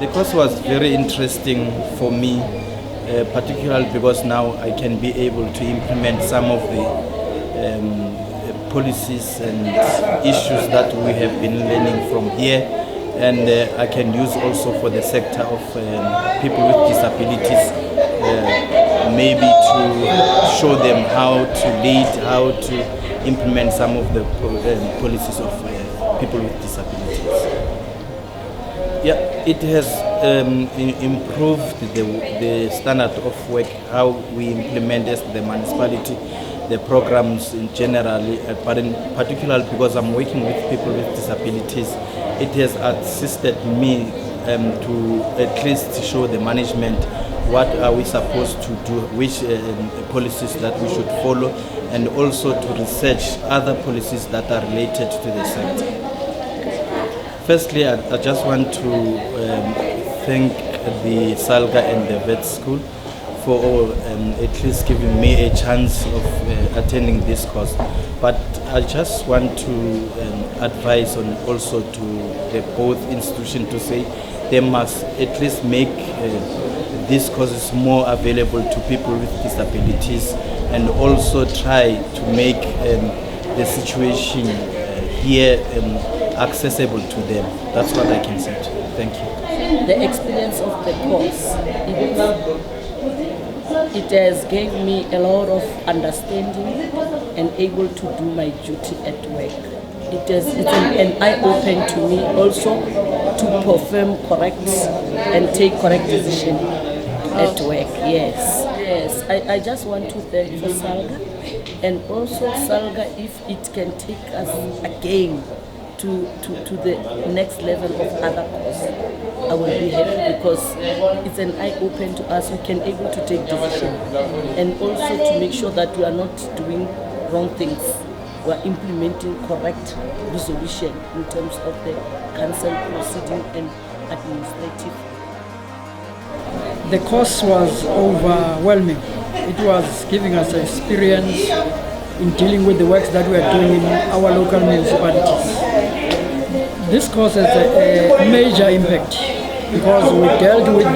The course was very interesting for me, particularly because now I can be able to implement some of the policies and issues that we have been learning from here, and I can use also for the sector of people with disabilities, maybe to show them how to lead, how to implement some of the policies of people with disabilities. Yeah, it has improved the standard of work, how we implement as the municipality, the programs in generally, but in particular because I'm working with people with disabilities, it has assisted me to at least show the management what are we supposed to do, which policies that we should follow, and also to research other policies that are related to the sector. Firstly, I just want to thank the SALGA and the WITS school for at least giving me a chance of attending this course. But I just want to advise on also to the both institutions to say they must at least make these courses more available to people with disabilities, and also try to make the situation here accessible to them. That's what I can say. Thank you. The experience of the course, it has given me a lot of understanding and able to do my duty at work. It's an eye-open to me also to perform correct and take correct decision at work. Yes. I just want to thank for SALGA, and also SALGA, if it can take us again to the next level of other courses, I will be happy, because it's an eye-open to us. We can able to take decision, and also to make sure that we are not doing wrong things. We are implementing correct resolution in terms of the council proceeding and administrative. The course was overwhelming. It was giving us experience in dealing with the works that we are doing in our local municipalities. This course has a major impact because we dealt with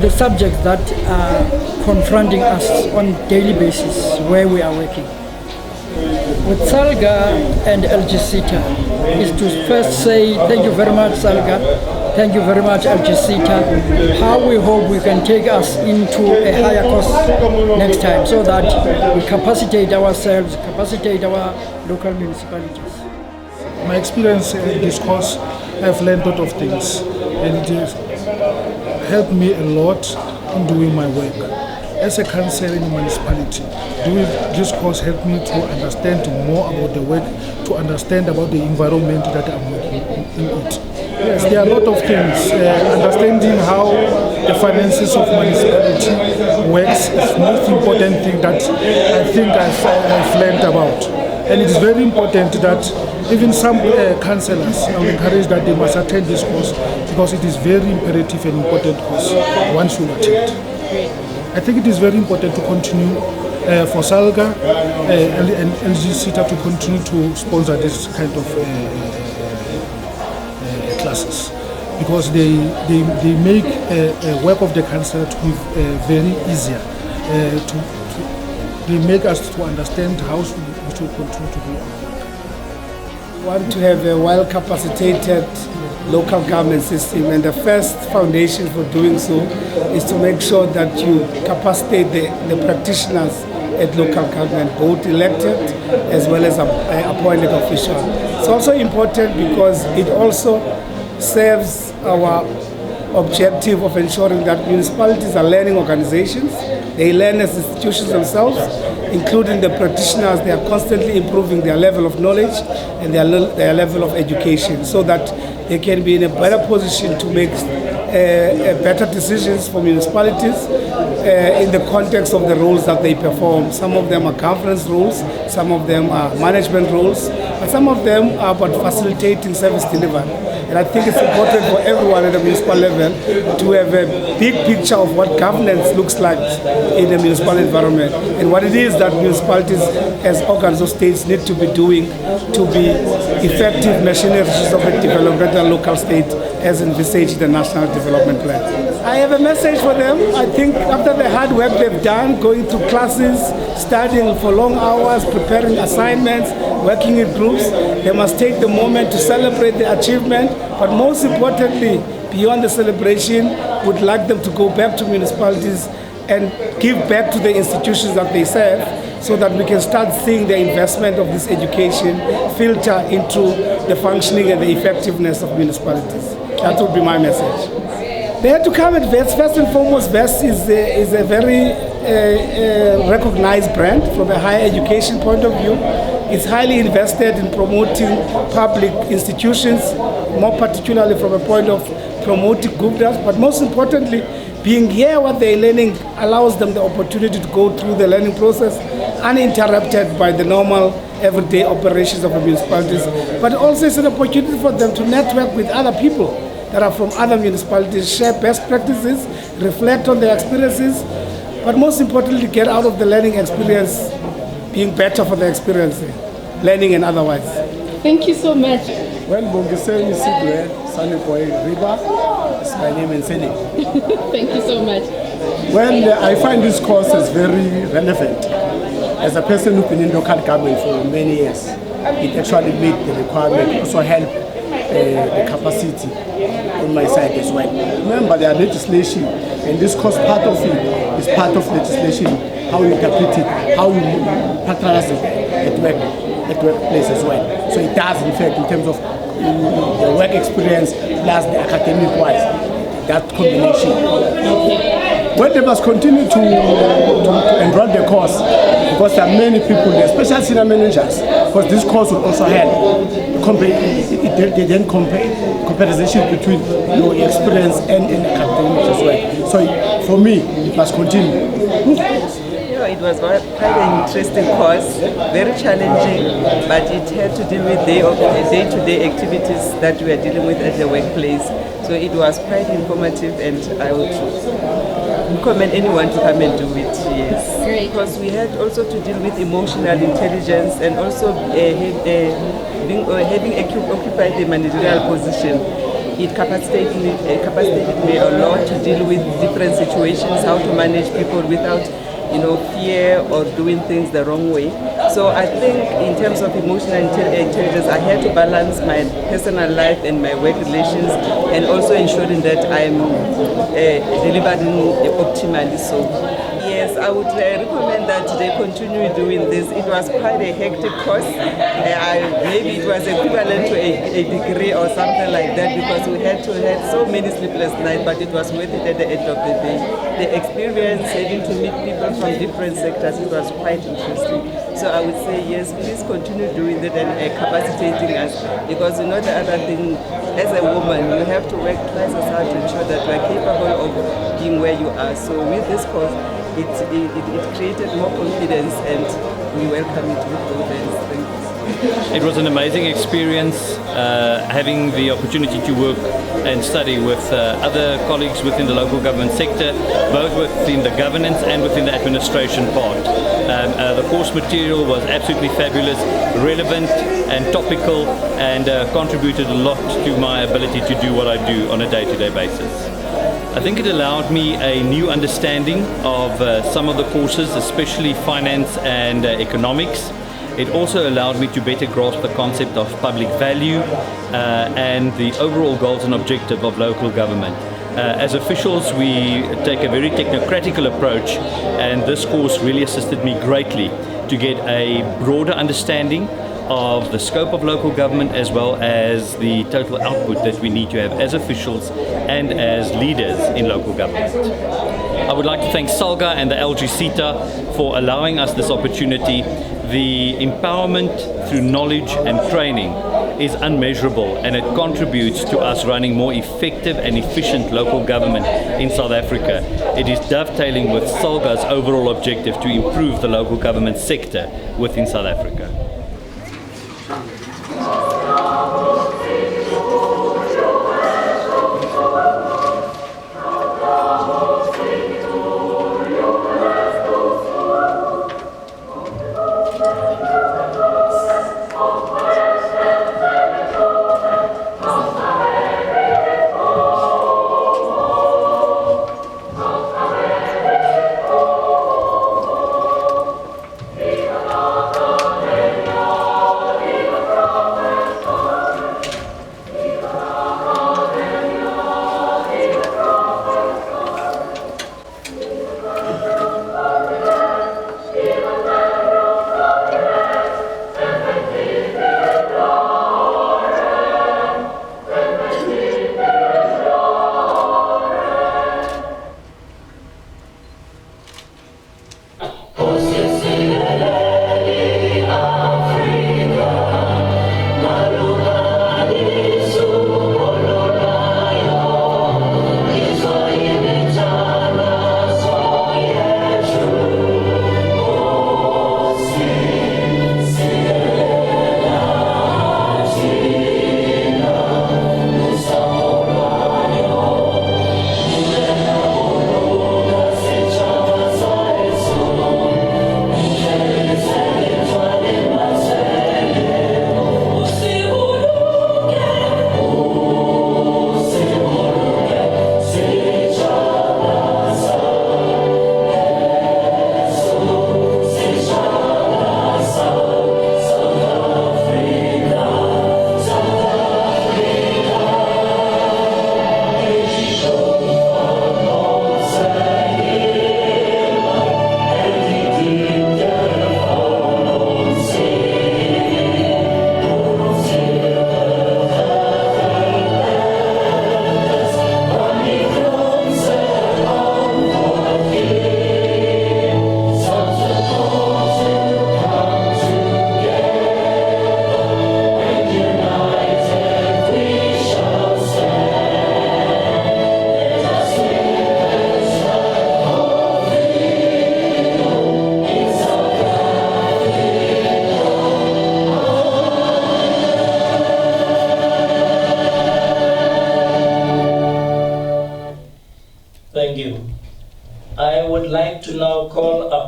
the subjects that are confronting us on a daily basis where we are working. With SALGA and LGCTA is to first say thank you very much, SALGA, thank you very much, LGCTA, how we hope we can take us into a higher course next time, so that we capacitate ourselves, capacitate our local municipalities. My experience in this course, I've learned a lot of things, and it helped me a lot in doing my work. As a councillor in a municipality, doing this course helped me to understand more about the work, to understand about the environment that I'm working in it. Yes, there are a lot of things. Understanding how the finances of municipality works is the most important thing that I think I've learned about. And it is very important that even some councillors, I will encourage that they must attend this course, because it is very imperative and important course one should attend. I think it is very important to continue for SALGA and LGCTA to continue to sponsor this kind of classes, because they make work of the councillor to be very easier. They make us to understand how we should continue to do our work. We want to have a well-capacitated local government system, and the first foundation for doing so is to make sure that you capacitate the practitioners at local government, both elected as well as appointed officials. It's also important because it also serves our objective of ensuring that municipalities are learning organizations. They learn as institutions themselves, including the practitioners. They are constantly improving their level of knowledge and their level of education, so that they can be in a better position to make better decisions for municipalities in the context of the roles that they perform. Some of them are governance roles, some of them are management roles, but some of them are about facilitating service delivery. And I think it's important for everyone at the municipal level to have a big picture of what governance looks like in the municipal environment and what it is that municipalities as organs of states need to be doing to be effective machineries of a developmental local state as envisaged in the National Development Plan. I have a message for them. I think after the hard work they've done, going through classes, studying for long hours, preparing assignments, working in groups, they must take the moment to celebrate the achievement, but most importantly, beyond the celebration, would like them to go back to municipalities and give back to the institutions that they serve so that we can start seeing the investment of this education filter into the functioning and the effectiveness of municipalities. That would be my message. They had to come at WITS. First and foremost, WITS is a very recognized brand from a higher education point of view. It's highly invested in promoting public institutions, more particularly from a point of promoting governance, but most importantly, being here what they're learning allows them the opportunity to go through the learning process uninterrupted by the normal everyday operations of the municipalities, but also it's an opportunity for them to network with other people that are from other municipalities, share best practices, reflect on their experiences, but most importantly get out of the learning experience being better for the experience, learning and otherwise. Thank you so much. Well, Bongiseni Sigwe, Saniboy Riba, is my name in Sene. Thank you so much. Well, I find this course is very relevant. As a person who's been in local government for many years, it actually made the requirement, also help the capacity on my side as well. Remember, there are legislation, and this course, part of it is part of legislation, how you interpret it, how you patronize it at workplace as well. So it does, in fact, in terms of the work experience plus the academic wise, that combination. Well, they must continue to enroll the course because there are many people, especially senior managers, because this course will also help. They then comparison between your experience and academics as well. So for me, it must continue. It was quite an interesting course, very challenging, but it had to deal with day-to-day activities that we are dealing with at the workplace. So it was quite informative, and I would recommend anyone to come and do it, yes. Great. Because we had also to deal with emotional intelligence and also having occupied the managerial position. It capacitated me a lot to deal with different situations, how to manage people without fear or doing things the wrong way. So I think in terms of emotional intelligence, I had to balance my personal life and my work relations and also ensuring that I'm delivering optimally. So yes, I would recommend that they continue doing this. It was quite a hectic course. Maybe it was equivalent to a degree or something like that because we had to have so many sleepless nights, but it was worth it at the end of the day. The experience, having to meet people from different sectors, it was quite interesting. So I would say yes, please continue doing that and capacitating us, because the other thing, as a woman, you have to work twice as hard to ensure that you are capable of being where you are. So with this course, it created more confidence, and we welcome it with both hands. Thank you. It was an amazing experience, having the opportunity to work and study with other colleagues within the local government sector, both within the governance and within the administration part. The course material was absolutely fabulous, relevant and topical, and contributed a lot to my ability to do what I do on a day-to-day basis. I think it allowed me a new understanding of some of the courses, especially finance and economics. It also allowed me to better grasp the concept of public value and the overall goals and objective of local government. As officials, we take a very technocratic approach, and this course really assisted me greatly to get a broader understanding of the scope of local government, as well as the total output that we need to have as officials and as leaders in local government. I would like to thank SALGA and the LG-CETA for allowing us this opportunity. The empowerment through knowledge and training is unmeasurable, and it contributes to us running more effective and efficient local government in South Africa. It is dovetailing with SALGA's overall objective to improve the local government sector within South Africa.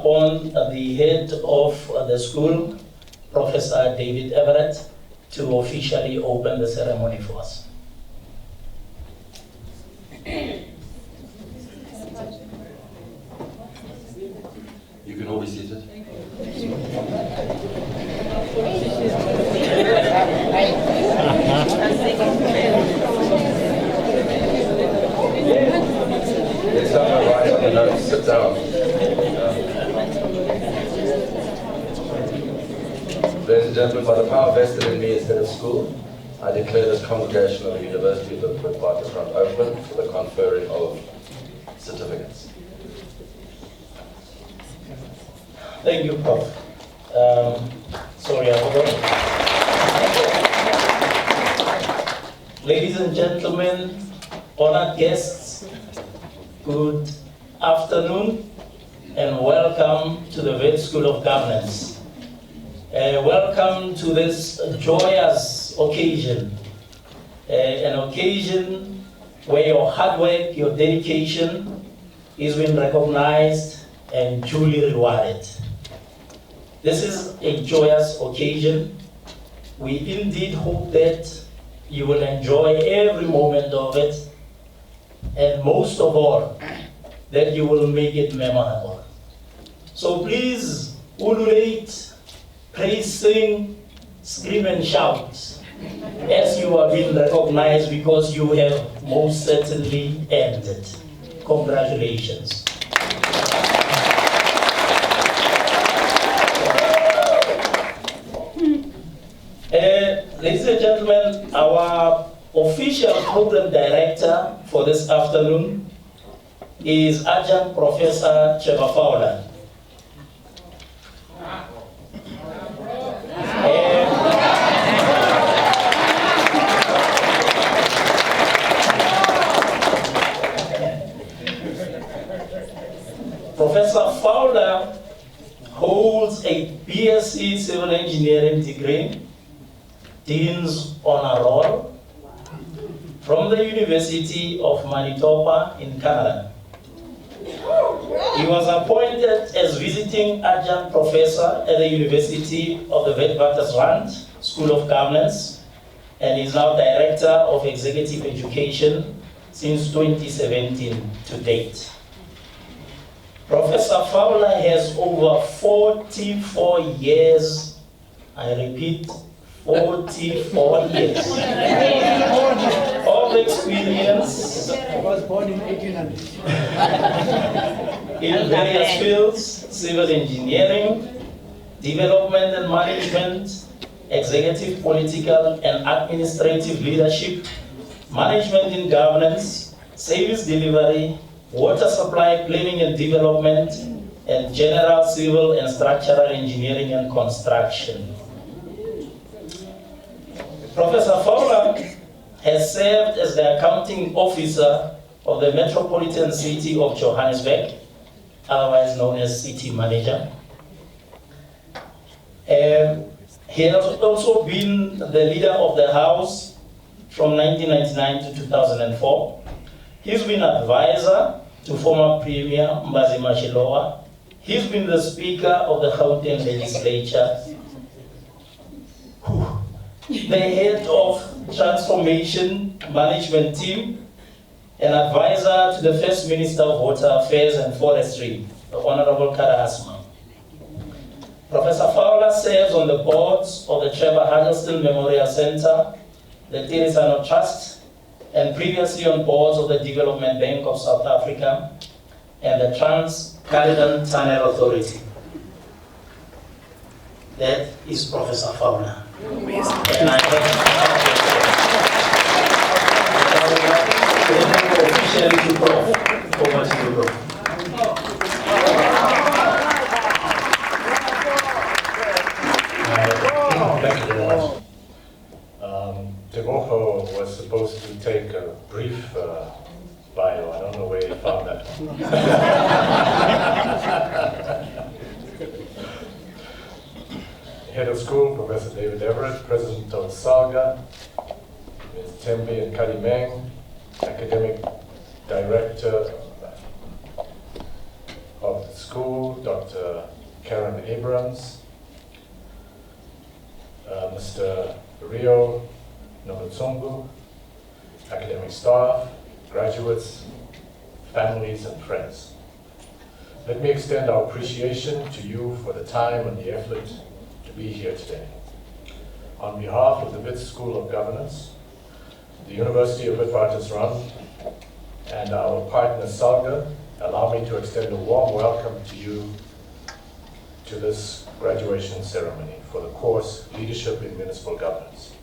upon the head of the school, Professor David Everett, to officially open the ceremony for us. You can all be seated. Let's have a right on the notes. Sit down. Ladies and gentlemen, by the power vested in me as head of school, I declare this congregation of the University of the Witwatersrand open for the conferring of certificates. Thank you, Prof. Sorry, I forgot. Ladies and gentlemen, honored guests, good afternoon and welcome to the WITS School of Governance. Welcome to this joyous occasion, an occasion where your hard work, your dedication is being recognized and duly rewarded. This is a joyous occasion. We indeed hope that you will enjoy every moment of it, and most of all, that you will make it memorable. So please, ululate, praise, sing, scream and shout as you are being recognized, because you have most certainly earned it. Congratulations. Ladies and gentlemen, our official program director for this afternoon is Adjunct Professor Trevor Fowler. Professor Fowler holds a BSc Civil Engineering degree, Dean's Honor Roll, from the University of Manitoba in Canada. He was appointed as visiting adjunct professor at the University of the Witwatersrand School of Governance, and is now Director of Executive Education since 2017 to date. Professor Fowler has over 44 years, I repeat, 44 years of experience. I was born in 1800. In various fields: civil engineering, development and management, executive, political and administrative leadership, management in governance, service delivery, water supply planning and development, and general civil and structural engineering and construction. Professor Fowler has served as the accounting officer of the Metropolitan City of Johannesburg, otherwise known as City Manager. He has also been the leader of the House from 1999 to 2004. He's been advisor to former Premier Mbazi Mashilowa. He's been the Speaker of the Gauteng Legislature, the head of Transformation Management Team, an advisor to the First Minister of Water Affairs and Forestry, the Honorable Kara Asma. Professor Fowler serves on the boards of the Trevor Huddleston Memorial Center, the Tirisano Trust, and previously on boards of the Development Bank of South Africa and the Trans-Caledon Tunnel Authority. That is Professor Fowler. And I officially to Prof. Over to you, Prof. Thank you very much. Teboho was supposed to take a brief bio. I don't know where he found that one. Head of school, Professor David Everett, President of SALGA, Ms. Tembe and Kadi Meng, Academic Director of the school. school, Dr. Karen Abrams, Mr. Rio Nobutsongu, academic staff, graduates, families, and friends. Let me extend our appreciation to you for the time and the effort to be here today. On behalf of the WITS School of Governance, the University of Witwatersrand, and our partner SALGA, allow me to extend a warm welcome to you to this graduation ceremony for the course Leadership in Municipal Governance.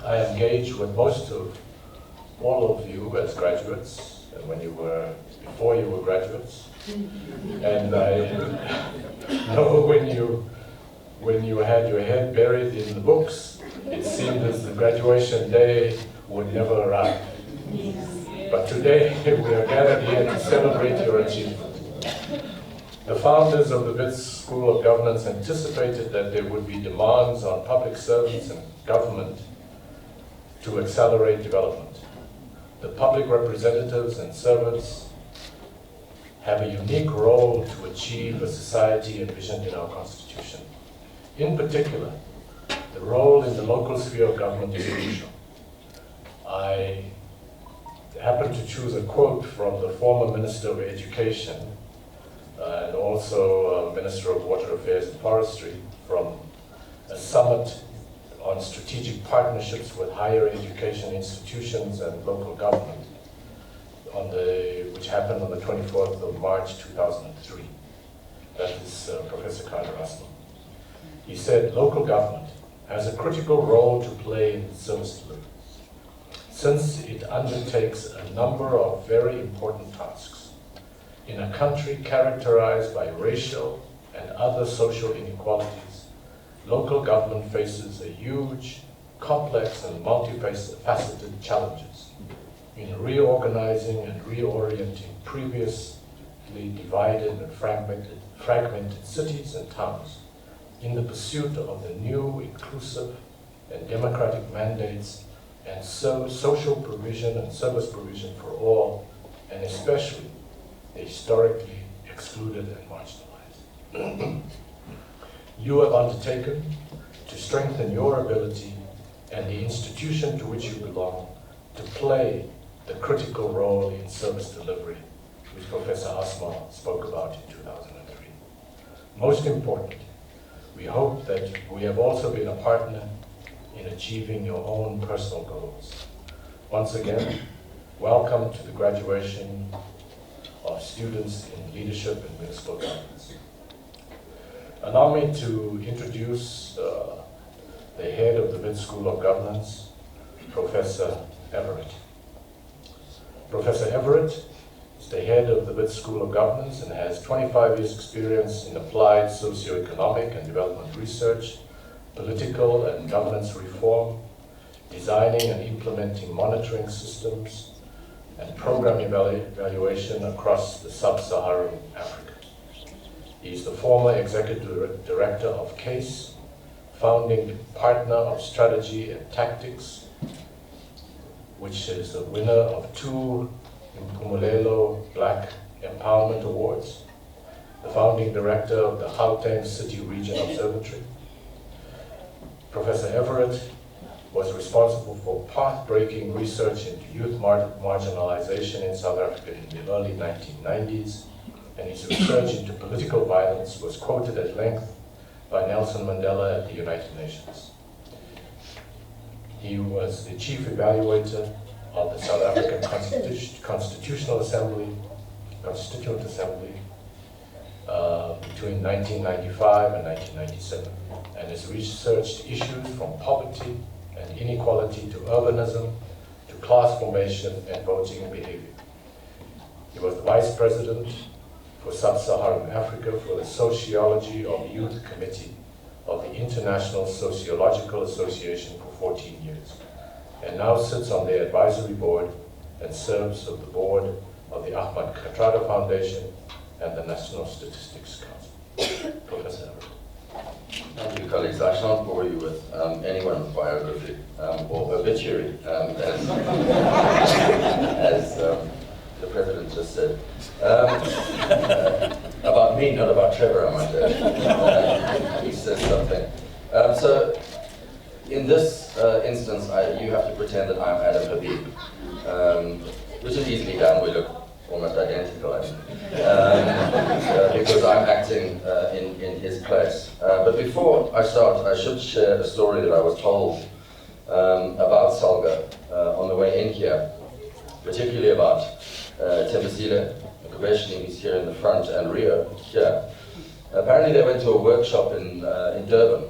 I engaged with most of all of you as graduates, and before you were graduates, and I know when you had your head buried in the books, it seemed as the graduation day would never arrive. But today we are gathered here to celebrate your achievement. The founders of the WITS School of Governance anticipated that there would be demands on public servants and government to accelerate development. The public representatives and servants have a unique role to achieve a society envisioned in our Constitution. In particular, the role in the local sphere of government is crucial. I happened to choose a quote from the former Minister of Education and also Minister of Water Affairs and Forestry from a summit on strategic partnerships with higher education institutions and local government which happened on the 24th of March 2003. That is Professor Carter Asman. He said, local government has a critical role to play in service delivery, since it undertakes a number of very important tasks. In a country characterized by racial and other social inequalities, local government faces a huge, complex and multifaceted challenges in reorganizing and reorienting previously divided and fragmented cities and towns in the pursuit of the new, inclusive and democratic mandates and social provision and service provision for all, and especially the historically excluded and marginalized. You have undertaken to strengthen your ability and the institution to which you belong to play the critical role in service delivery, which Professor Asma spoke about in 2003. Most important, we hope that we have also been a partner in achieving your own personal goals. Once again, welcome to the graduation of students in leadership and municipal governance. Allow me to introduce the head of the WITS School of Governance, Professor Everett. Professor Everett is the head of the WITS School of Governance and has 25 years experience in applied socioeconomic and development research, political and governance reform, designing and implementing monitoring systems, and program evaluation across the sub-Saharan Africa. He is the former executive director of CASE, founding partner of strategy and tactics, which is the winner of 2 Impumelelo Black Empowerment Awards, the founding director of the Gauteng City Region Observatory. Professor Everett was responsible for path-breaking research into youth marginalization in South Africa in the early 1990s, and his research into political violence was quoted at length by Nelson Mandela at the United Nations. He was the chief evaluator of the South African Constituent Assembly between 1995 and 1997, and has researched issues from poverty and inequality to urbanism, to class formation and voting behavior. He was the vice president for Sub-Saharan Africa for the Sociology of Youth Committee of the International Sociological Association for 14 years, and now sits on their advisory board and serves on the board of the Ahmad Kathrada Foundation and the National Statistics Council. Professor Everett. Thank you, colleagues. I shan't bore you with anyone's biography or obituary, as the President just said. About about me, not about Trevor, I might add. He says something. So, in this instance, you have to pretend that I'm Adam Habib, which is easily done. We look almost identical, I think, because I'm acting in his place. But before I start, I should share a story that I was told about SALGA on the way in here, particularly about Tembisile, Gubeshni, who's here in the front, and Rio here. Apparently they went to a workshop in Durban,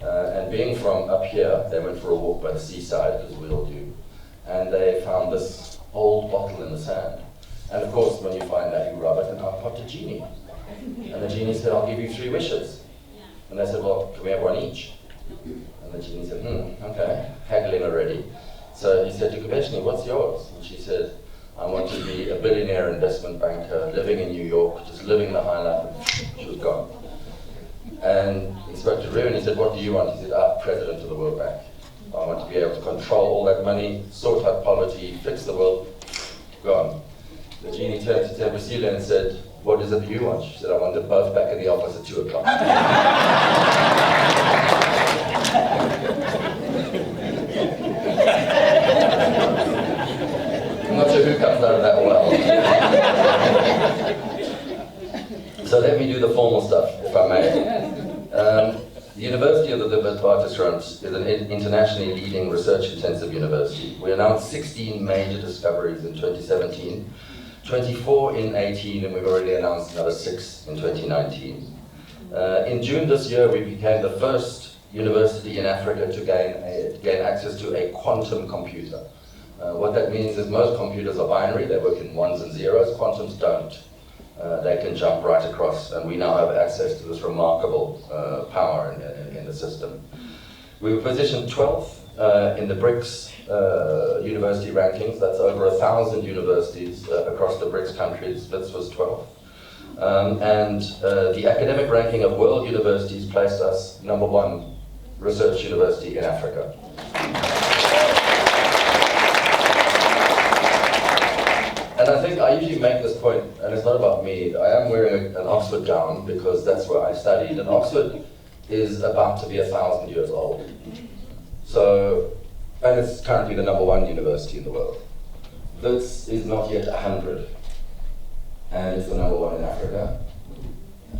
and being from up here, they went for a walk by the seaside, as we all do, and they found this old bottle in the sand. And of course, when you find that, you rub it, and out popped a genie. And the genie said, I'll give you 3 wishes. And they said, well, can we have one each? And the genie said, okay, haggling already. So he said to Gubeshni, what's yours? And she said, I want to be a billionaire investment banker, living in New York, just living the high life. And she was gone. And he spoke to Rio and he said, what do you want? He said, president of the World Bank. I want to be able to control all that money, sort out poverty, fix the world. Gone. The genie turned to Tembisile and said, what is it that you want? She said, I want them both back in the office at 2 o'clock. I'm not sure who comes out of that well. So let me do the formal stuff, if I may. The University of the Witwatersrand is an internationally leading research-intensive university. We announced 16 major discoveries in 2017, 24 in 18, and we've already announced another 6 in 2019. In June this year, we became the first university in Africa to gain access to a quantum computer. What that means is most computers are binary, they work in 1s and 0s, quantums don't. They can jump right across, and we now have access to this remarkable power in the system. We were positioned 12th in the BRICS university rankings. That's over 1,000 universities across the BRICS countries. WITS was 12th. And the academic ranking of world universities placed us #1 research university in Africa. And I think I usually make this point, and it's not about me. I am wearing an Oxford gown because that's where I studied, and Oxford is about to be 1,000 years old. So, and it's currently the #1 university in the world. WITS is not yet 100, and it's the #1 in Africa,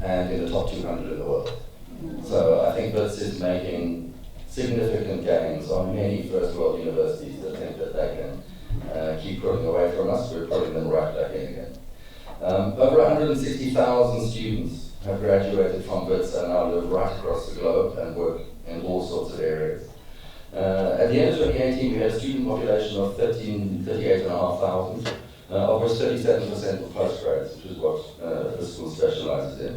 and in the top 200 in the world. So I think WITS is making significant gains on many first world universities that think that they can keep pulling away from us. We're pulling them right back in again. Over 160,000 students have graduated from WITS and now live right across the globe and work in all sorts of areas. At the end of 2018, we had a student population of 38,500, of which 37% were postgrads, which is what the school specializes in.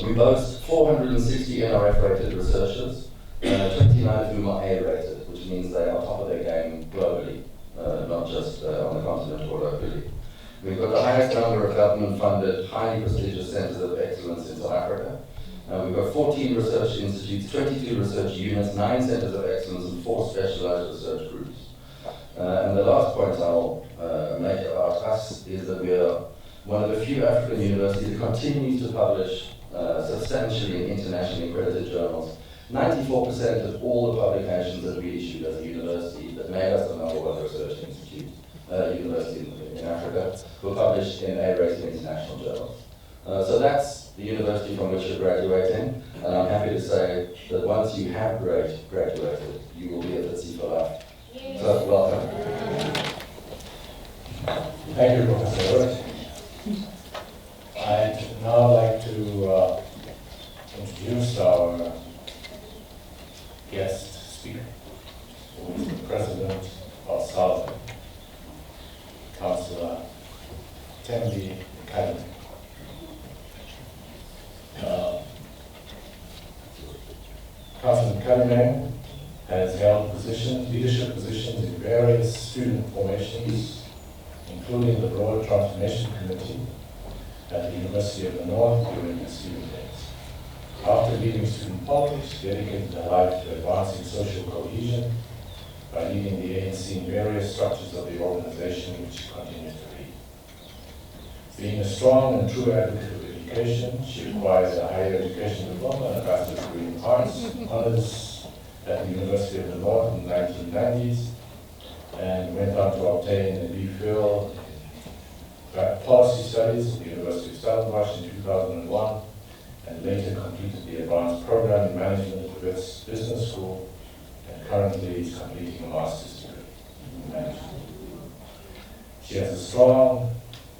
We boast 460 NRF-rated researchers, 29 of whom are A-rated, which means they are top of their game globally, not just on the continent or locally. We've got the highest number of government-funded, highly prestigious centers of excellence in South Africa. We've got 14 research institutes, 22 research units, 9 centers of excellence, and 4 specialized research groups. And the last point I'll make about us is that we are one of the few African universities that continues to publish substantially in internationally accredited journals. 94% of all the publications that we issued as a university that made us the #1 research institute, university in Africa, were published in A-rated international journals. So that's the university from which you're graduating, and I'm happy to say that once you have graduated, you will be a WITSy for life. So welcome. Thank you, Professor Robert. I'd now like to introduce our guest speaker, who is the president of SALGA, Councillor Thembi Academy. Councillor Academy has held leadership positions in various student formations, including the Broad Transformation Committee at the University of the North during the student days. After leaving student politics, dedicated her life to advancing social cohesion by leading the ANC in various structures of the organization which she continues to lead. Being a strong and true advocate of education, she acquired a higher education diploma and a bachelor's degree in arts, honors at the University of the North in the 1990s, and went on to obtain a B.Phil in policy studies at the University of Stellenbosch in 2001, and later completed the advanced program in management at the WITS Business School, and currently is completing a master's degree in management. She has a strong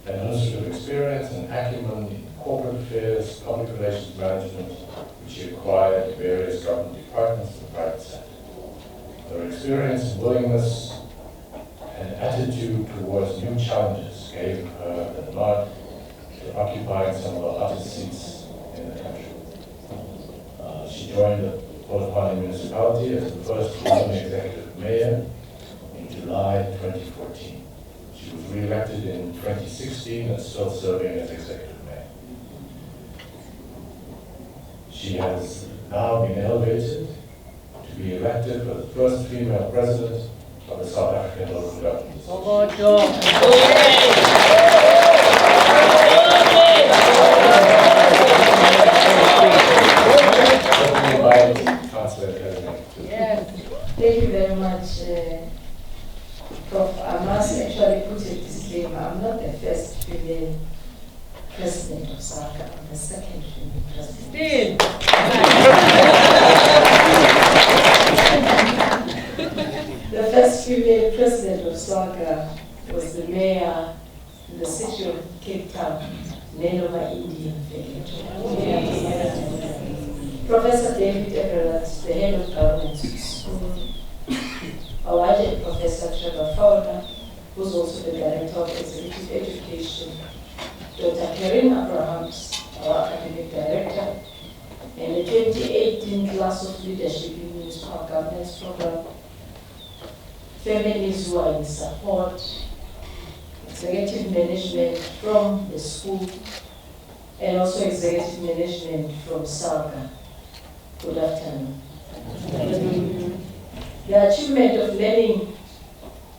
administrative experience and acumen in corporate affairs, public relations management, which she acquired in various government departments in the private sector. Her experience, willingness, and attitude towards new challenges gave her the nod to occupying some of the hottest seats in the country. She joined the Port Moresby municipality as the first woman executive mayor in July 2014. She was re-elected in 2016 and is still serving as executive mayor. She has now been elevated to be elected as the first female president of the South African local government. Thank you very much, Prof. I must actually put a disclaimer. I'm not the first female president of SALGA. I'm the second female president. The first female president of SALGA was the mayor in the city of Cape Town, Nenoma Indian Village. Professor David Everett, the head of Governance+, awarded Professor Trevor Fowler, who's also the Director of Executive Education, Dr. Karen Abrahams, our Academic Director, and the 2018 Class of Leadership in Municipal Governance Program, families who are in support, executive management from the school, and also executive management from SALGA. Good afternoon. The achievement of learning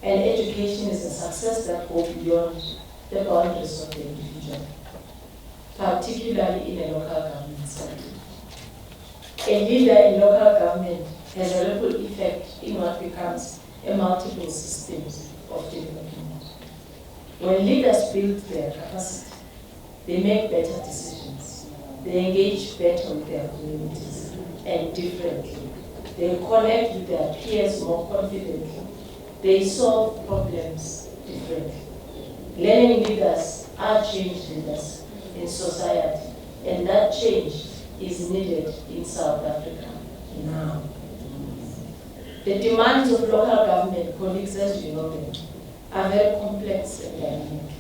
and education is a success that goes beyond the boundaries of the individual, particularly in a local government setting. A leader in local government has a ripple effect in what becomes a multiple system of development. When leaders build their capacity, they make better decisions. They engage better with their communities and differently. They connect with their peers more confidently. They solve problems differently. Learning leaders are change leaders in society, and that change is needed in South Africa now. The demands of local government, colleagues, as you know them, are very complex and dynamic,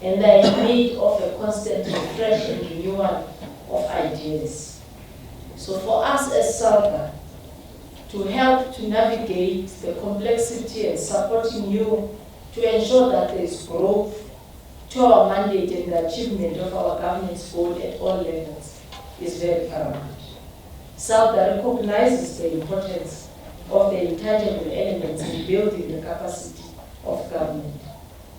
and they are in need of a constant refresh and renewal of ideas. So for us as SALGA, to help to navigate the complexity and supporting you to ensure that there is growth to our mandate and the achievement of our governance goal at all levels is very paramount. SALGA recognizes the importance of the intangible elements in building the capacity of government.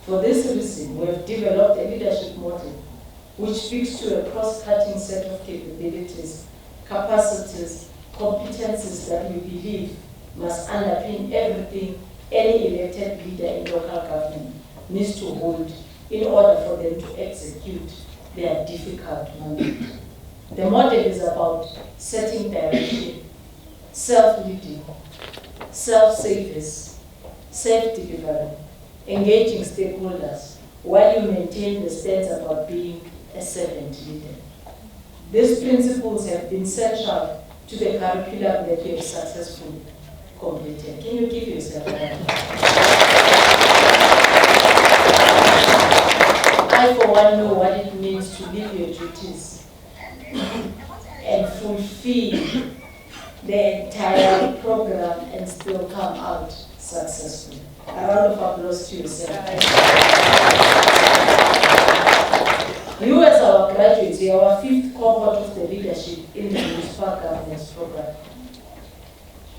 For this reason, we have developed a leadership model which speaks to a cross-cutting set of capabilities, capacities, competencies that we believe must underpin everything any elected leader in local government needs to hold in order for them to execute their difficult mandate. The model is about setting direction, self-leading, self-service, self-delivery, engaging stakeholders, while you maintain the stance about being a servant leader. These principles have been central to the curriculum that we have successfully completed. Can you give yourself a hand? I, for one, know what it means to leave your duties and fulfill the entire program and still come out successfully. A round of applause to yourself. You as our graduates, you are our 5th cohort of the leadership in the Municipal Governance Program.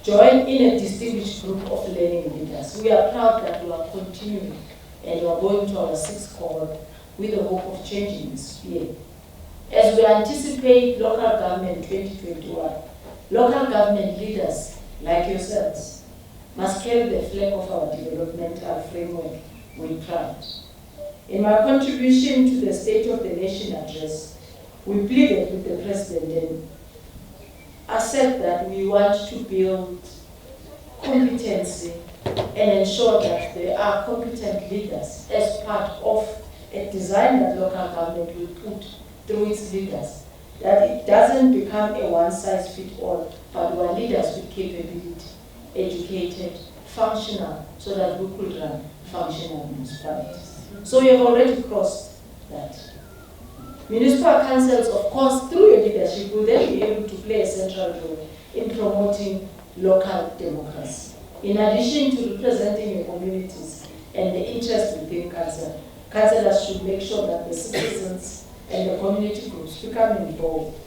Join in a distinguished group of learning leaders. We are proud that we are continuing and we are going to our 6th cohort with the hope of changing this sphere. As we anticipate local government 2021, local government leaders like yourselves must carry the flag of our developmental framework with pride. In my contribution to the State of the Nation address, we pleaded with the President and I said that we want to build competency and ensure that there are competent leaders as part of a design that local government will put through its leaders, that it doesn't become a one-size-fits-all, but we are leaders with capability, educated, functional, so that we could run functional municipalities. So we have already crossed that. Municipal councils, of course, through your leadership, will then be able to play a central role in promoting local democracy. In addition to representing your communities and the interest within council, councillors should make sure that the citizens and the community groups become involved,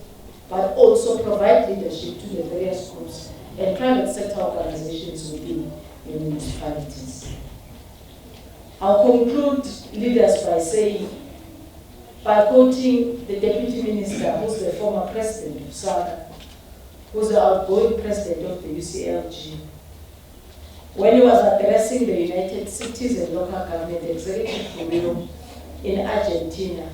but also provide leadership to the various groups and private sector organizations within the municipalities. I'll conclude, leaders, by quoting the Deputy Minister, who's the former President of SALGA, who's the outgoing President of the UCLG. When he was addressing the United Cities and Local Government Executive Forum in Argentina,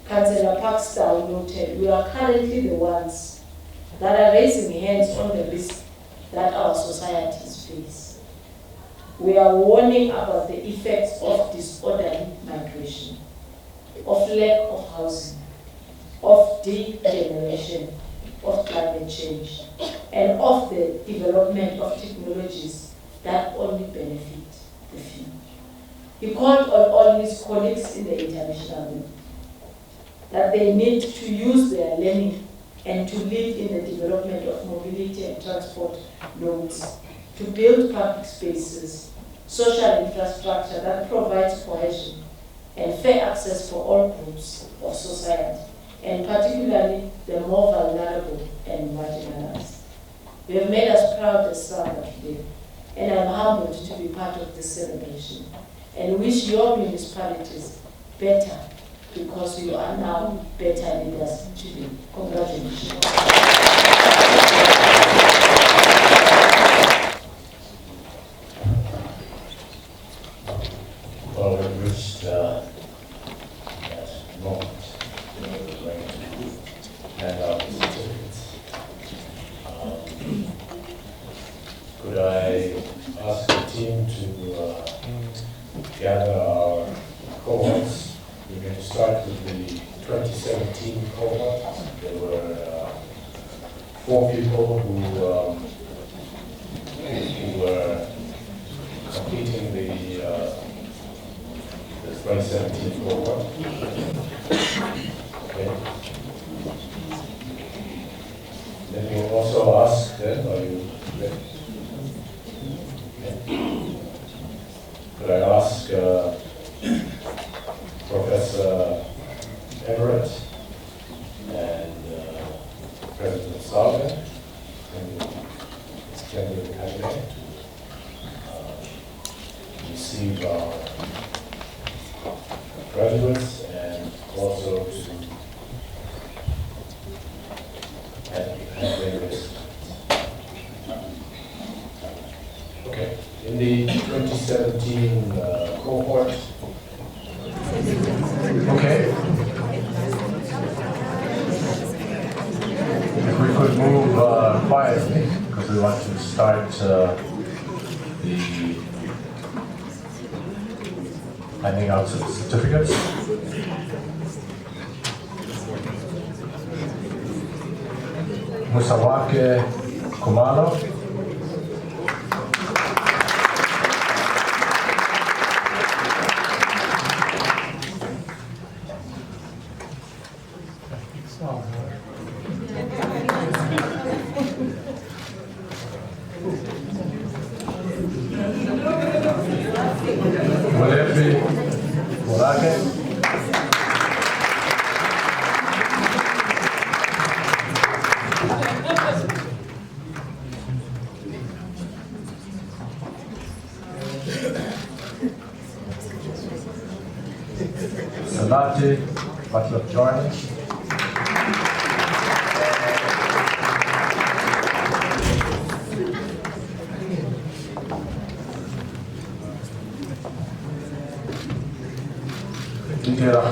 Councillor Parkstall noted, we are currently the ones that are raising hands on the risk that our societies face. We are warning about the effects of disorderly migration, of lack of housing, of degeneration, of climate change, and of the development of technologies that only benefit the few. He called on all his colleagues in the international world that they need to use their learning and to lead in the development of mobility and transport nodes, to build public spaces, social infrastructure that provides cohesion and fair access for all groups of society, and particularly the more vulnerable and marginalized. You have made us proud as SALGA today, and I'm humbled to be part of this celebration, and wish your municipalities better, because you are now better leaders today. Congratulations. Well, we reached that moment when we were going to hand out the certificates. Could I ask the team to gather our cohorts? We're going to start with the 2017 cohort. There were 4 people who were completing the 2017 cohort. Okay. Let me also ask then, are you ready? Okay. Could I ask Professor Everett and President SALGA and the cabinet receive our graduates and also to have their list. Okay, in the 2017 cohort. Okay. If we could move quietly, because we want to start the handing out certificates. Musawake Kumalo. Melati Matlop-Joyner,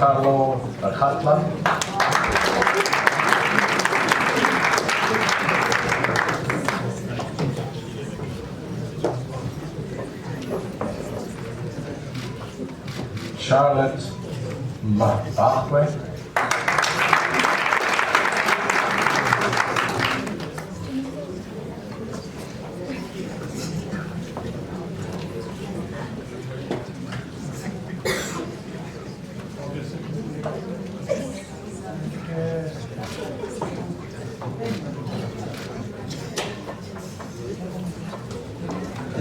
Carlo Arhatlan, Charlotte Mbahwe,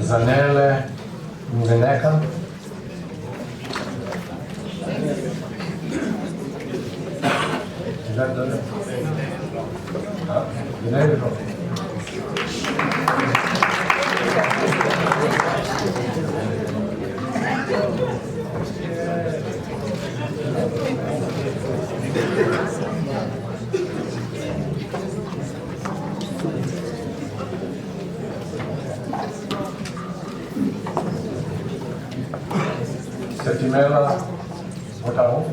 Zanele Mzeneka, is that the Setimela Otao,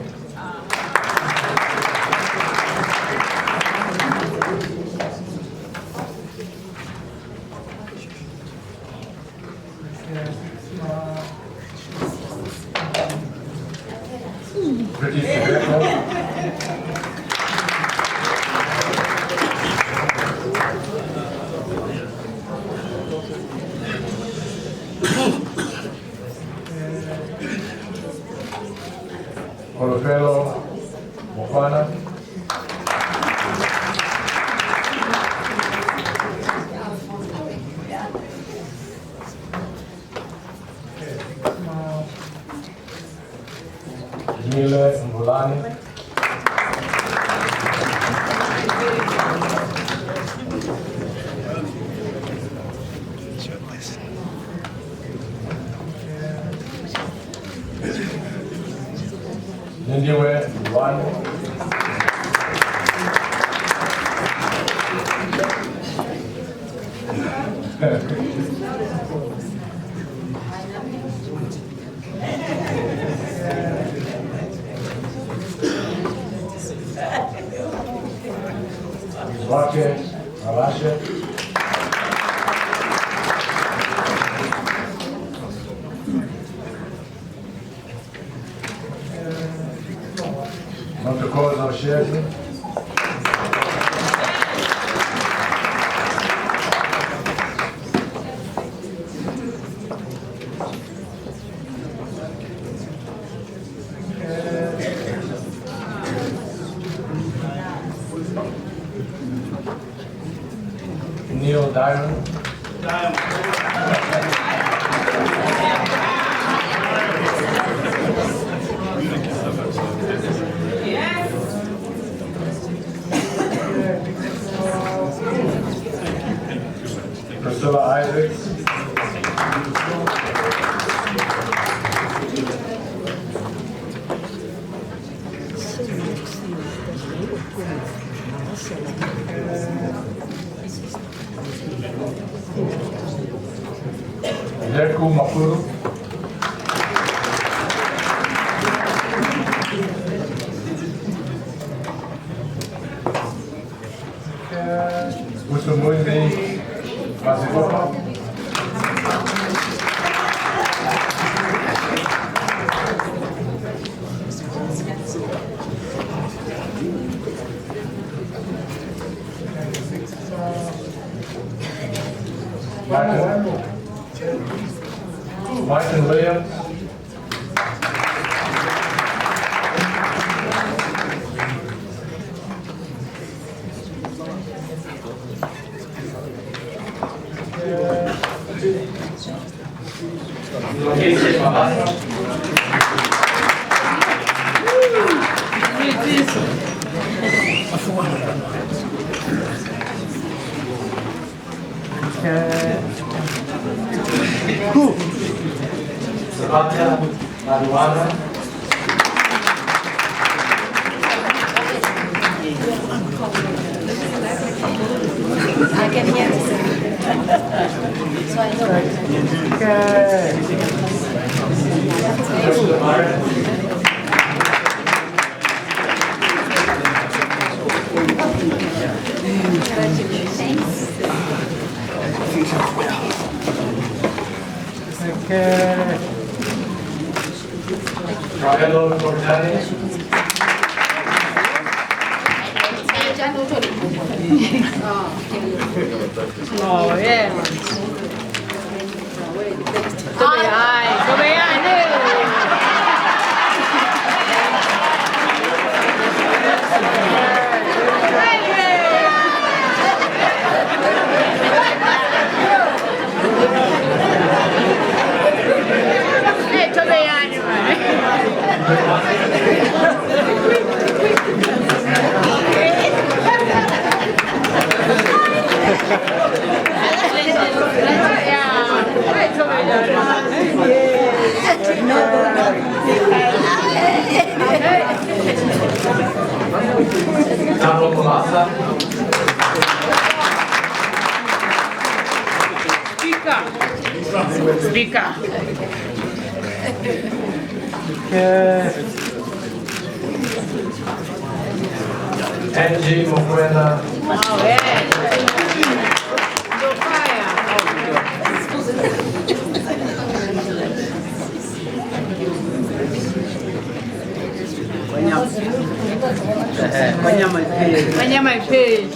British Tobacco, Colofelo Mofana, Mile Mbulani, Nindiwe Mbulani, Mizwake Alashe, Montecosa Oshezi, Neil Diamond, Priscilla Isaacs, Leku Mapuru, Usumuzi Mazikopa, Martin Williams, Sabata Maruana, I can hear you. So I know. Hello, Cortani. Oh, yeah. Come Speaker. Angie Mokwena. Oh, yeah. Wanyama ipei.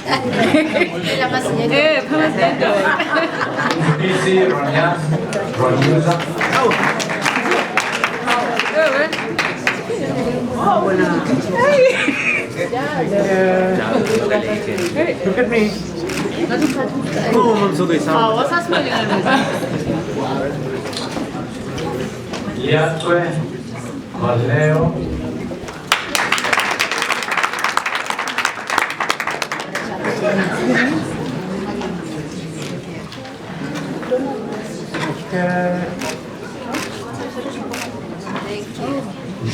Busy, Ronya, Ronyuza. Hey, look at me. Oh, what's that smelling? Liatwe, Maleo.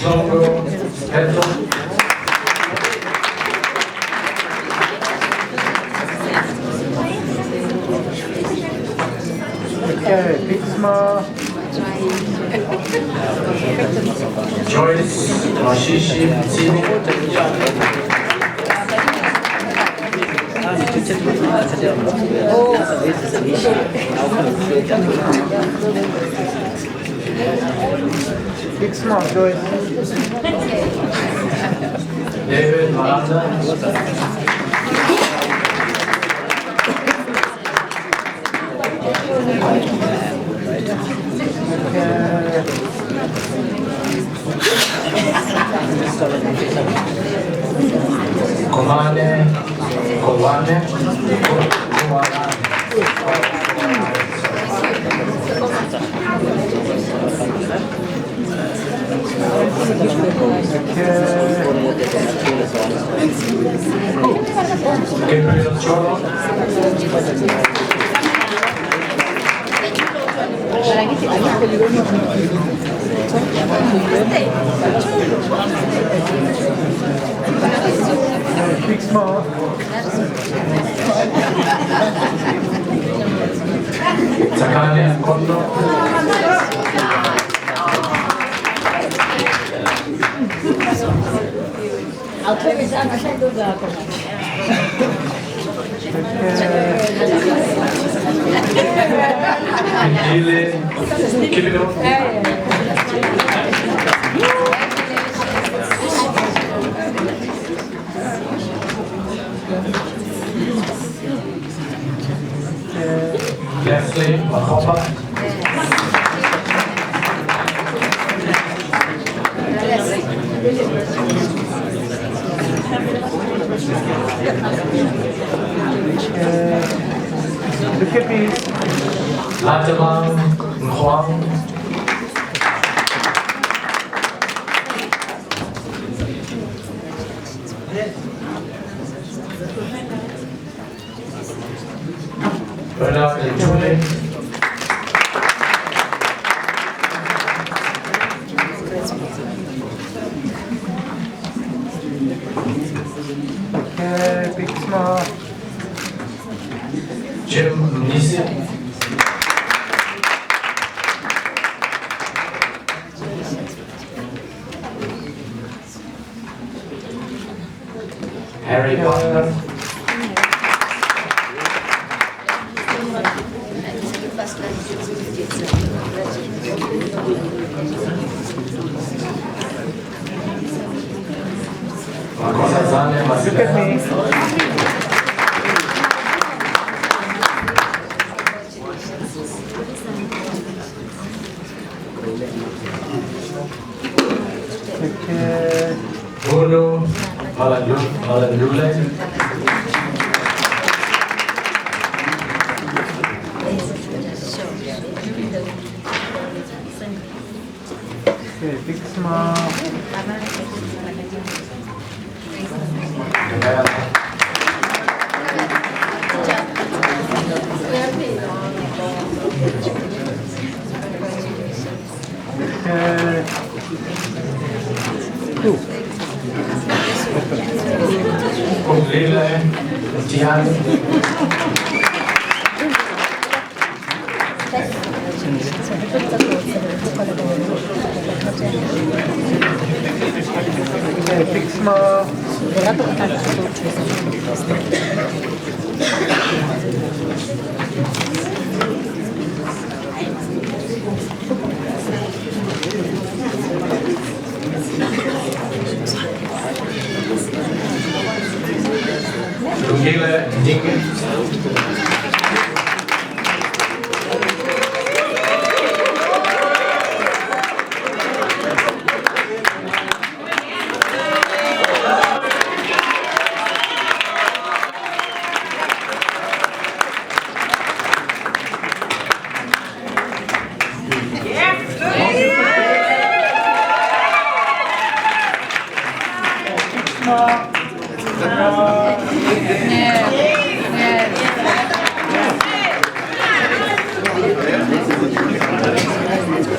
Zongo, Petro. Pixma. Joyce, Mashishi, Tini. Pixma, Joyce. David, Miranda. Komane, Kowane, Gabriel Cholo. Takane Kondo. Ile Kibino. Leslie Mahoba. Look at me. Lataman Huang. Bernard Julie. Pixma. Jim Munisi. Harry Butler. Look at me. Bruno Malandule. Okay, big smile. Big smile. Lugile Dinge.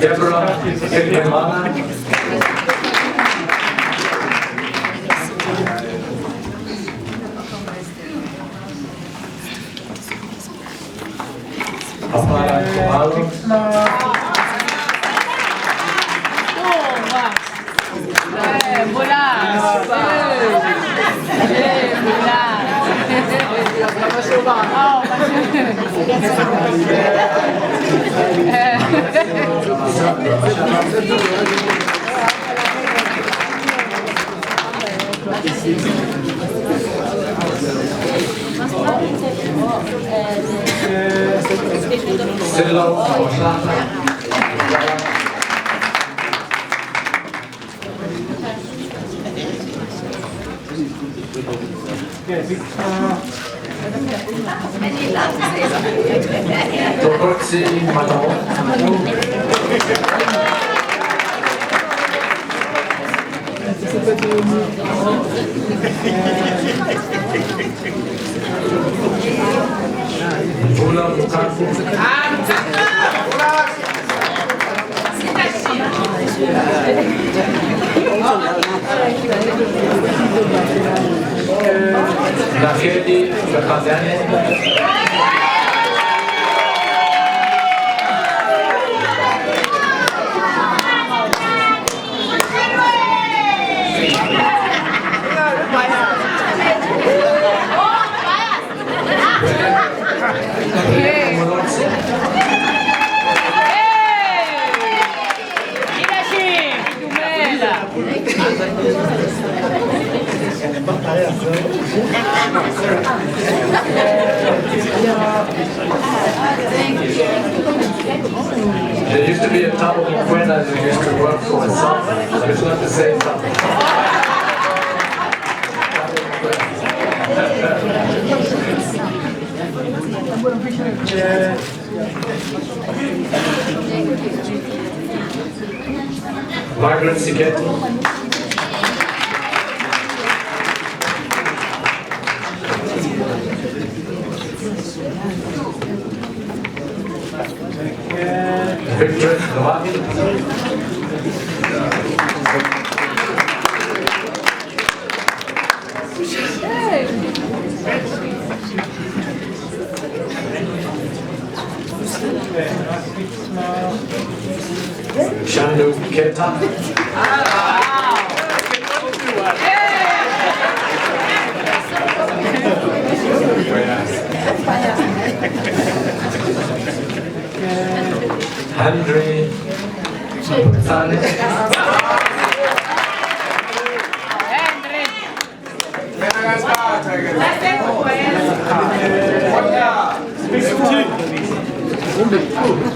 Deborah Ekemana. Apara Kumalo. There used to be a town in Quena that used to work for myself, so it's not the same town. Margaret Siketi. Victor Novak. Shandu Keta. Andre Sane.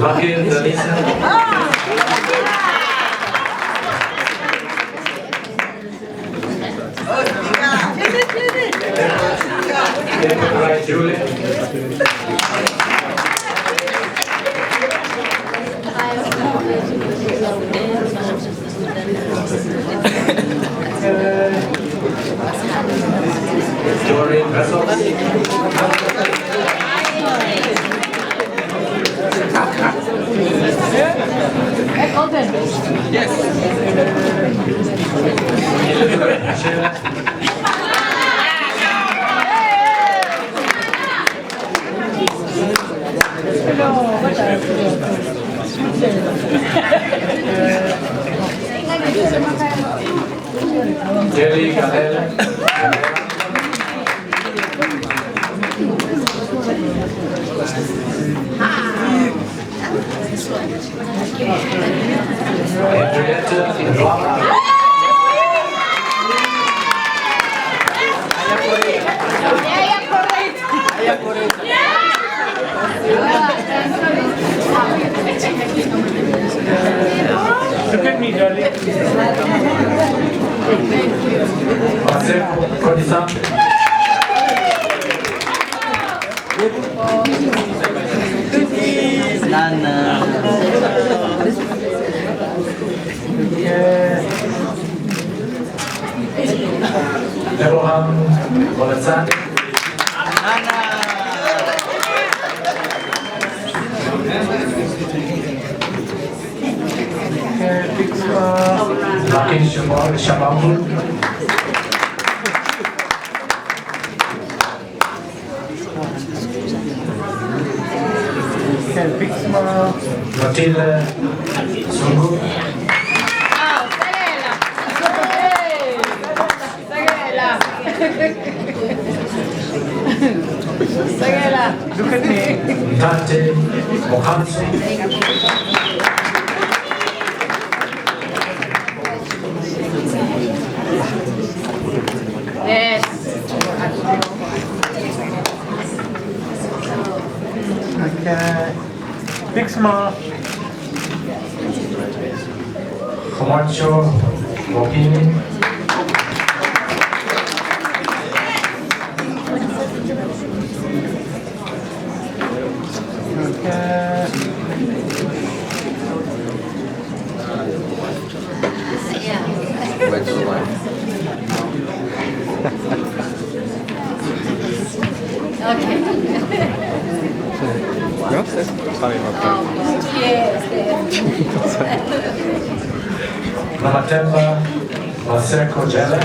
Vakil Dalisa. Right, Julie. Doreen Vessels. Yes. Kelly Galel. Henrietta Rama. Look at me, darling. Marcel Codisam. Nana. Leroham Bolasani. Lucky Shamambu. Matilda Sungu. Look at me. Dante Mohamsi. Yes. Okay. Big smile. Camacho Mopini. Wait to the line. Namatemba Maseko Jele.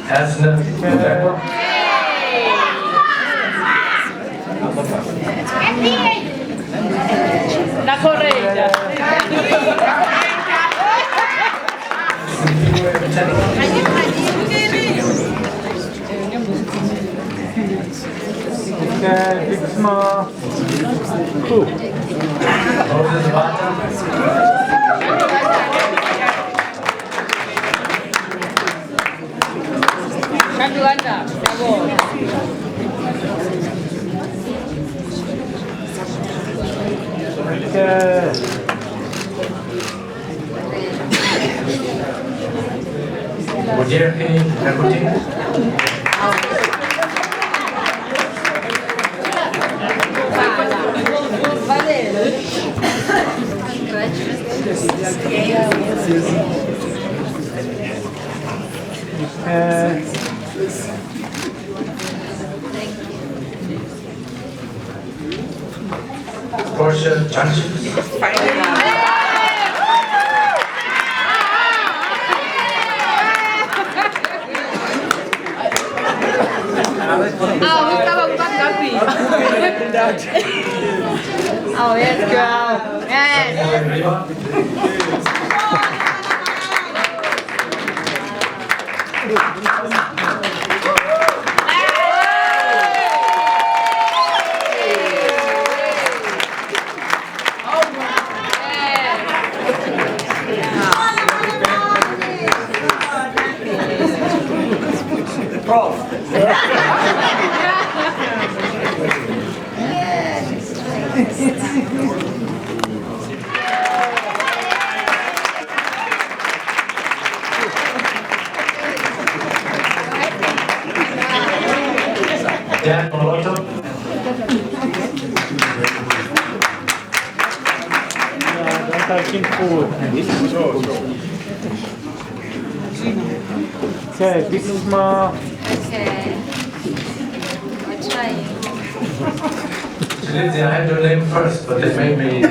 Hasna Mubeko. La correggia. Okay, big smile. Cool. Moses Bata. Quanto anda? Okay. Mujirki Nakuti. Portia Janchi. Oh, yes, girl. Yes. Dan Moloto. Taking food. Okay, big smile. Okay. I'll try. Lindsay, I had your name first, but they made me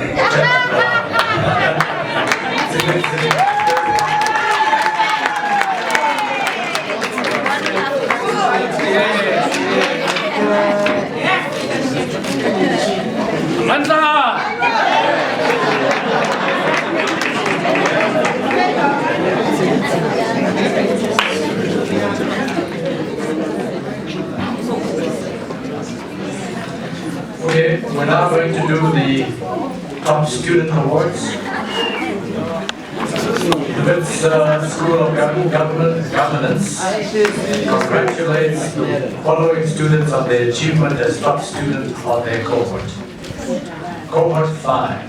Okay, we're now going to do the top student awards. The WITS School of Governance congratulates the following students on their achievement as top student of their cohort. Cohort 5.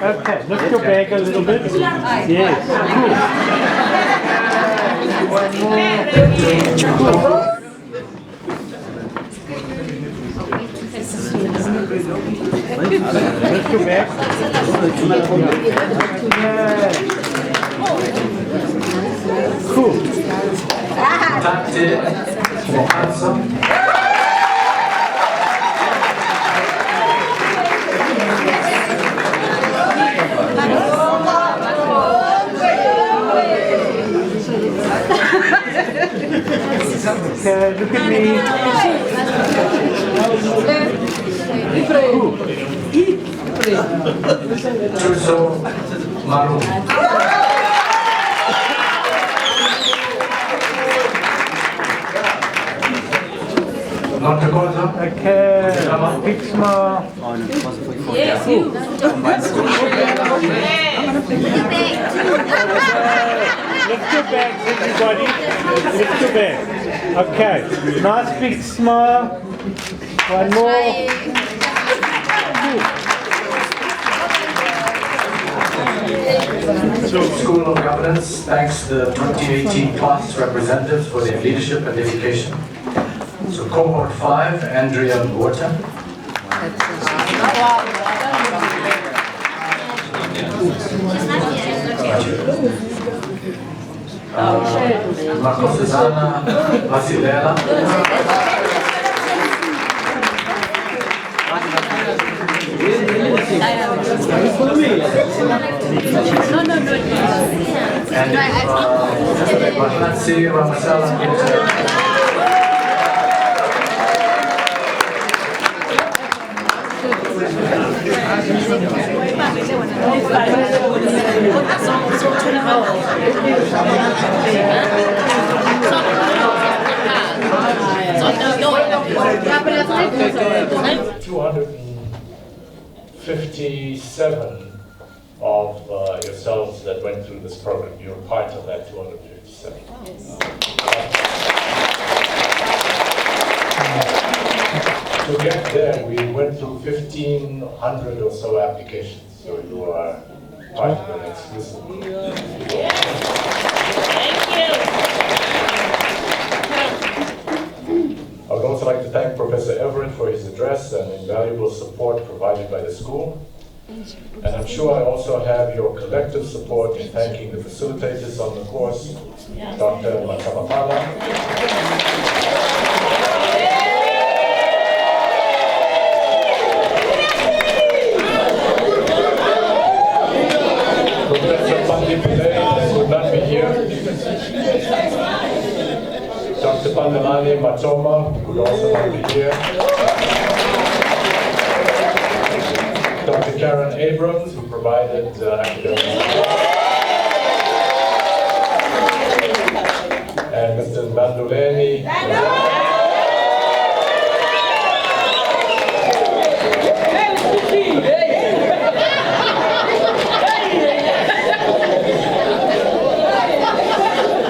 Okay, lift your back a little bit. Yes, cool. One more. Lift your back. Cool. Okay, look at me. Chuso Maru. Not to go down. Okay, big smile. Yes, you. Lift your bags, everybody. Lift your bags. Okay, nice big smile. One more. So, School of Governance thanks the 2018 class representatives for their leadership and dedication. So, Cohort 5, Andrea Borta. Marco Susana Vasilera. And Mahlatsi Ramasala. $257 of yourselves that went through this program. You're part of that 257. Yes. To get there, we went through 1,500 or so applications. So you are part of an exclusive group. Thank you. I would also like to thank Professor Everett for his address and invaluable support provided by the school. And I'm sure I also have your collective support in thanking the facilitators on the course, Dr. Matamapala, Professor Pandi Pillay, who would not be here, Dr. Pandamani Matoma, who would also not be here, Dr. Karen Abrams, who provided academic support, and Mr. Manduleni.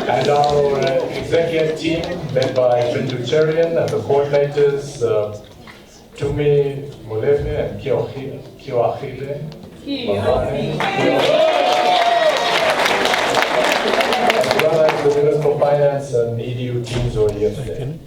And our executive team, led by Bindu Cherian, and the coordinators, Tumi Molefe and Kioachile. As well as the municipal finance and EDU teams who are here today.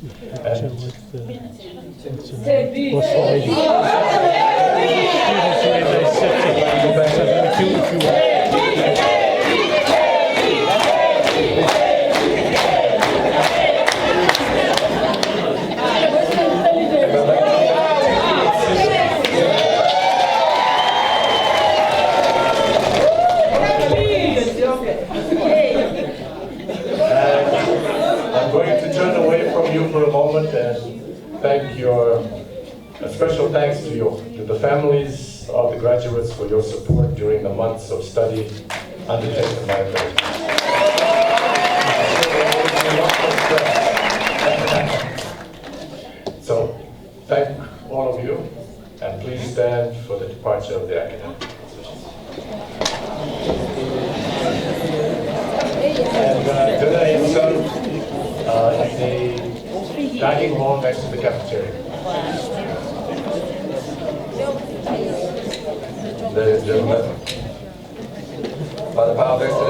I'm going to turn away from you for a moment and thank a special thanks to the families of the graduates for your support during the months of study undertaken by them. So, thank all of you, and please stand for the departure of the academic positions. And today itself is a dining hall next to the cafeteria. Ladies and gentlemen, by the power vested